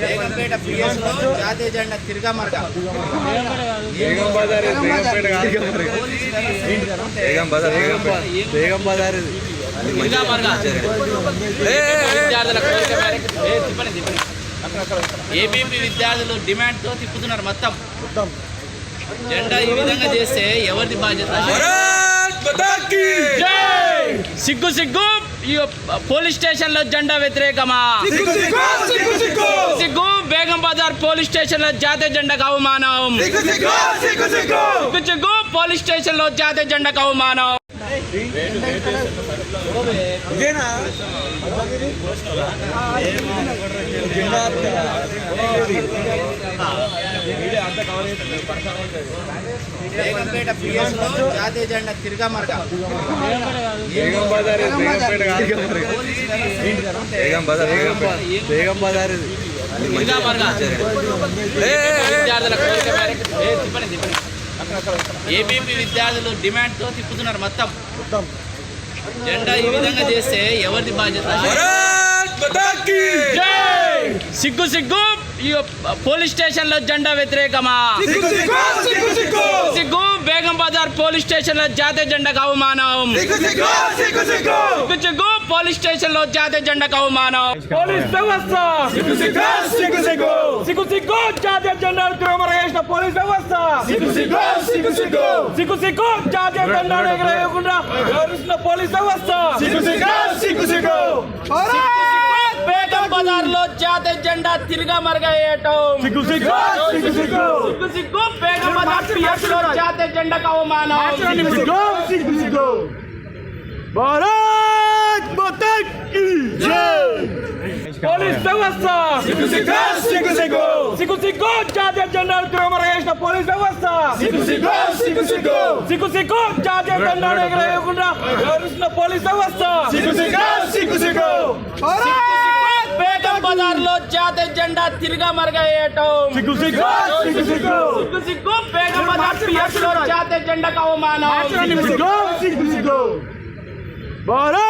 Begumpet PS లో జాతీయ జెండా తిరగమరగ ఏబీపీ విద్యార్థులు డిమాండ్తో తిప్పుతున్నారు మొత్తం జెండా ఈ విధంగా చేస్తే ఎవరిది బాధ్యత? సిగ్గు సిగ్గు పోలీస్ స్టేషన్ లో జెండా వ్యతిరేకమా? సిగ్గు బేగం బజార్ పోలీస్ స్టేషన్ లో జాతీయ జెండాకు అవమానం. సిగ్గు సిగ్గు పోలీస్ స్టేషన్ లో జాతీయ జెండాకు అవమానం. బేగంపేట పిఎస్ లో జాతీయ జెండా తిరగమరగ ఏబీపీ విద్యార్థులు డిమాండ్తో తిప్పుతున్నారు మొత్తం జెండా ఈ విధంగా చేస్తే ఎవరిది బాధ్యత? సిగ్గు సిగ్గు పోలీస్ స్టేషన్ లో జెండా వ్యతిరేకమా? సిగ్గు బేగం బజార్ పోలీస్ స్టేషన్ లో జాతీయ జెండాకు అవమానం. సిగ్గు సిగ్గు పోలీస్ స్టేషన్ లో జాతీయ జెండాకు అవమానం. పోలీస్ వ్యవస్థ సిగ్గు సిగ్గు జాతీయ జెండా తిరగమరగేసిన పోలీస్ వ్యవస్థ సిగ్గు సిగ్గు జాతీయ జెండా ఎగరేయకుండా వ్యవహరిస్తున్న పోలీస్ వ్యవస్థ బేగం బజార్ లో జాతీయ జెండా తిరగమరగేయటం సిగ్గు సిగ్గు బేగం బజార్ పిఎస్ లో జాతీయ జెండాకు అవమానం. భారత్ మాతా కీ జై. పోలీస్ వ్యవస్థ సిగ్గు సిగ్గు జాతీయ జెండా తిరగమరగేసిన పోలీస్ వ్యవస్థ సిగ్గు సిగ్గు జాతీయ జెండా ఎగరేయకుండా వ్యవహరిస్తున్న పోలీస్ వ్యవస్థ బేగం బజార్ లో జాతీయ జెండా తిరగమరగేయటం సిగ్గు సిగ్గు బేగం బజార్ పిఎస్ లో జాతీయ జెండాకు అవమానం. భారత్